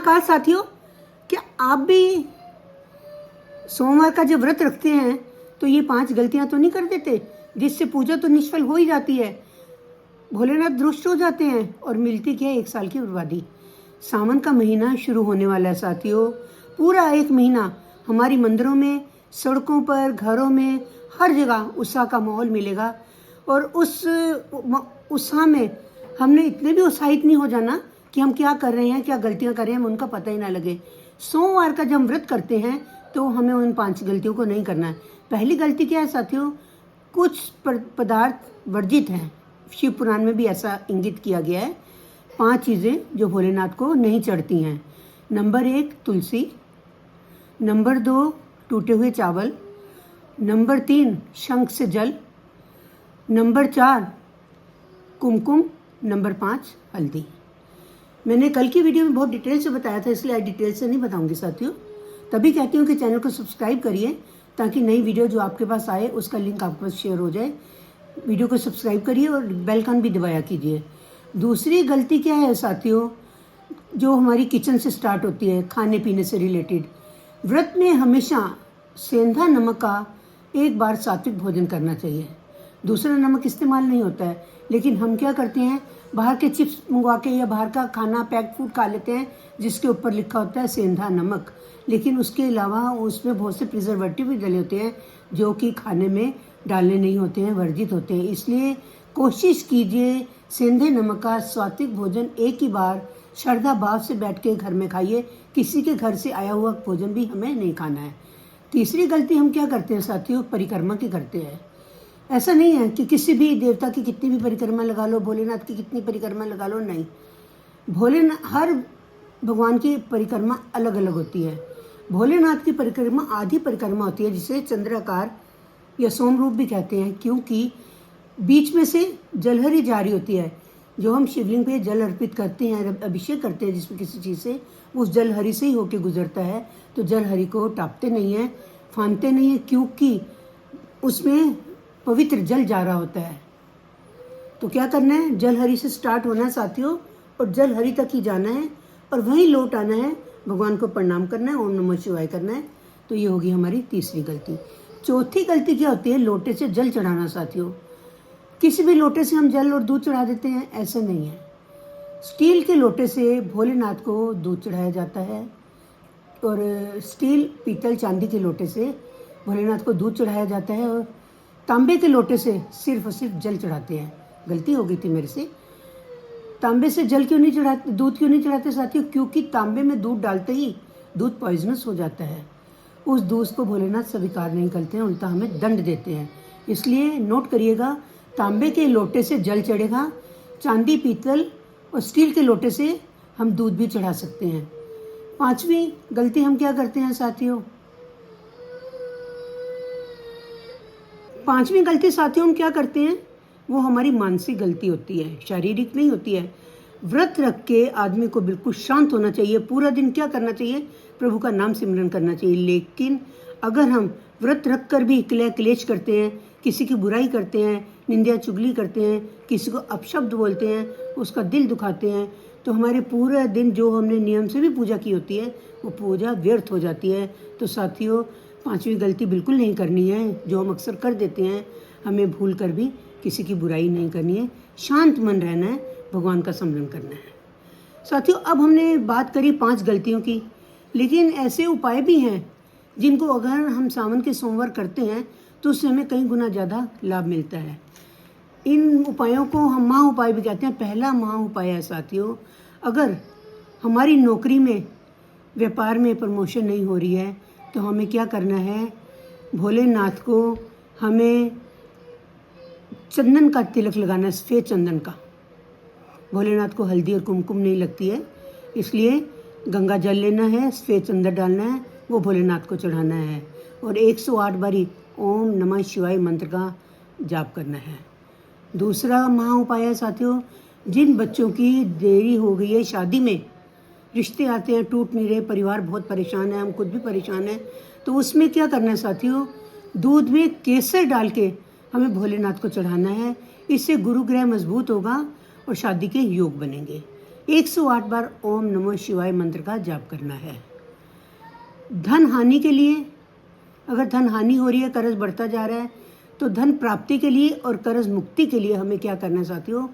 कहा साथियों कि आप भी सोमवार का जब व्रत रखते हैं तो ये 5 गलतियां तो नहीं कर देते, जिससे पूजा तो निष्फल हो ही जाती है, भोलेनाथ रुष्ट हो जाते हैं और मिलती क्या है 1 साल की बर्बादी। सावन का महीना शुरू होने वाला है साथियों। पूरा 1 महीना हमारी मंदिरों में, सड़कों पर, घरों में, हर जगह उत्साह का माहौल मिलेगा। और उस उत्साह में हमने इतने भी उत्साहित नहीं हो जाना कि हम क्या कर रहे हैं, क्या गलतियां कर रहे हैं, हमें उनका पता ही ना लगे। सोमवार का जब हम व्रत करते हैं तो हमें उन 5 गलतियों को नहीं करना है। पहली गलती क्या है साथियों, कुछ पदार्थ वर्जित हैं। शिव पुराण में भी ऐसा इंगित किया गया है। 5 चीज़ें जो भोलेनाथ को नहीं चढ़ती हैं। नंबर 1 तुलसी, नंबर 2 टूटे हुए चावल, नंबर 3 शंख से जल, नंबर 4 कुमकुम, नंबर 5 हल्दी। मैंने कल की वीडियो में बहुत डिटेल से बताया था, इसलिए आज डिटेल से नहीं बताऊंगी साथियों। तभी कहती हूँ कि चैनल को सब्सक्राइब करिए ताकि नई वीडियो जो आपके पास आए उसका लिंक आपके पास शेयर हो जाए। वीडियो को सब्सक्राइब करिए और बेल आइकन भी दबाया कीजिए। दूसरी गलती क्या है साथियों, जो हमारी किचन से स्टार्ट होती है, खाने पीने से रिलेटेड। व्रत में हमेशा सेंधा नमक का 1 बार सात्विक भोजन करना चाहिए। दूसरा नमक इस्तेमाल नहीं होता है, लेकिन हम क्या करते हैं, बाहर के चिप्स मंगवा के या बाहर का खाना पैक्ड फूड खा लेते हैं जिसके ऊपर लिखा होता है सेंधा नमक, लेकिन उसके अलावा उसमें बहुत से प्रिजर्वेटिव भी डले होते हैं जो कि खाने में डालने नहीं होते हैं, वर्जित होते हैं। इसलिए कोशिश कीजिए सेंधे नमक का सात्विक भोजन 1 ही बार श्रद्धा भाव से बैठ के घर में खाइए। किसी के घर से आया हुआ भोजन भी हमें नहीं खाना है। तीसरी गलती हम क्या करते हैं साथियों, परिक्रमा की करते हैं। ऐसा नहीं है कि किसी भी देवता की कितनी भी परिक्रमा लगा लो, भोलेनाथ की कितनी परिक्रमा लगा लो, नहीं। भोलेनाथ, हर भगवान की परिक्रमा अलग अलग होती है। भोलेनाथ की परिक्रमा आधी परिक्रमा होती है जिसे चंद्राकार या सोमरूप भी कहते हैं, क्योंकि बीच में से जलहरी जारी होती है। जो हम शिवलिंग पे जल अर्पित करते हैं, अभिषेक करते हैं जिसमें किसी चीज़ से, उस जलहरी से ही होके गुजरता है। तो जलहरी को टापते नहीं हैं, फांदते नहीं हैं, क्योंकि उसमें पवित्र जल जा रहा होता है। तो क्या करना है, जलहरी से स्टार्ट होना है साथियों और जलहरी तक ही जाना है और वहीं लौट आना है। भगवान को प्रणाम करना है, ओम नमः शिवाय करना है। तो ये होगी हमारी तीसरी गलती। चौथी गलती क्या होती है, लोटे से जल चढ़ाना साथियों। किसी भी लोटे से हम जल और दूध चढ़ा देते हैं, ऐसा नहीं है। स्टील के लोटे से भोलेनाथ को दूध चढ़ाया जाता है और स्टील, पीतल, चांदी के लोटे से भोलेनाथ को दूध चढ़ाया जाता है और तांबे के लोटे से सिर्फ और सिर्फ जल चढ़ाते हैं। गलती हो गई थी मेरे से। तांबे से जल क्यों नहीं चढ़ाते, दूध क्यों नहीं चढ़ाते साथियों, क्योंकि तांबे में दूध डालते ही दूध पॉइजनस हो जाता है। उस दूध को भोलेनाथ स्वीकार नहीं करते हैं, उल्टा हमें दंड देते हैं। इसलिए नोट करिएगा, तांबे के लोटे से जल चढ़ेगा, चांदी, पीतल और स्टील के लोटे से हम दूध भी चढ़ा सकते हैं। 5वीं गलती हम क्या करते हैं साथियों, 5वीं गलती साथियों हम क्या करते हैं, वो हमारी मानसिक गलती होती है, शारीरिक नहीं होती है। व्रत रख के आदमी को बिल्कुल शांत होना चाहिए। पूरा दिन क्या करना चाहिए, प्रभु का नाम सिमरन करना चाहिए। लेकिन अगर हम व्रत रख कर भी क्लेश करते हैं, किसी की बुराई करते हैं, निंदा चुगली करते हैं, किसी को अपशब्द बोलते हैं, उसका दिल दुखाते हैं, तो हमारे पूरा दिन जो हमने नियम से भी पूजा की होती है वो पूजा व्यर्थ हो जाती है। तो साथियों 5वीं गलती बिल्कुल नहीं करनी है, जो हम अक्सर कर देते हैं। हमें भूल कर भी किसी की बुराई नहीं करनी है, शांत मन रहना है, भगवान का स्मरण करना है। साथियों अब हमने बात करी 5 गलतियों की, लेकिन ऐसे उपाय भी हैं जिनको अगर हम सावन के सोमवार करते हैं तो उससे हमें कई गुना ज़्यादा लाभ मिलता है। इन उपायों को हम महा उपाय भी कहते हैं। पहला महा उपाय है साथियों, अगर हमारी नौकरी में, व्यापार में प्रमोशन नहीं हो रही है तो हमें क्या करना है, भोलेनाथ को हमें चंदन का तिलक लगाना है, सफ़ेद चंदन का। भोलेनाथ को हल्दी और कुमकुम नहीं लगती है, इसलिए गंगा जल लेना है, सफ़ेद चंदन डालना है, वो भोलेनाथ को चढ़ाना है और 108 बारी ओम नमः शिवाय मंत्र का जाप करना है। दूसरा महा उपाय है साथियों, जिन बच्चों की देरी हो गई है शादी में, रिश्ते आते हैं, टूट नहीं रहे, परिवार बहुत परेशान है, हम खुद भी परेशान हैं, तो उसमें क्या करना है साथियों, दूध में केसर डाल के हमें भोलेनाथ को चढ़ाना है। इससे गुरु ग्रह मजबूत होगा और शादी के योग बनेंगे। 108 बार ओम नमः शिवाय मंत्र का जाप करना है। धन हानि के लिए, अगर धन हानि हो रही है, कर्ज बढ़ता जा रहा है, तो धन प्राप्ति के लिए और कर्ज मुक्ति के लिए हमें क्या करना है साथियों,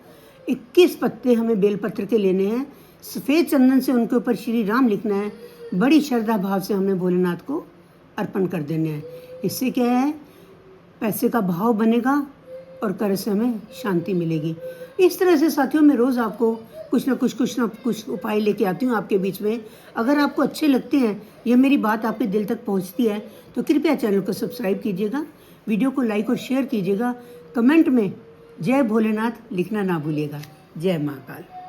21 पत्ते हमें बेलपत्र के लेने हैं, सफ़ेद चंदन से उनके ऊपर श्री राम लिखना है, बड़ी श्रद्धा भाव से हमें भोलेनाथ को अर्पण कर देने हैं। इससे क्या है, पैसे का भाव बनेगा और कर्ज से हमें शांति मिलेगी। इस तरह से साथियों मैं रोज़ आपको कुछ ना कुछ उपाय लेके आती हूँ आपके बीच में। अगर आपको अच्छे लगते हैं, ये मेरी बात आपके दिल तक पहुँचती है, तो कृपया चैनल को सब्सक्राइब कीजिएगा, वीडियो को लाइक और शेयर कीजिएगा, कमेंट में जय भोलेनाथ लिखना ना भूलिएगा। जय महाकाल।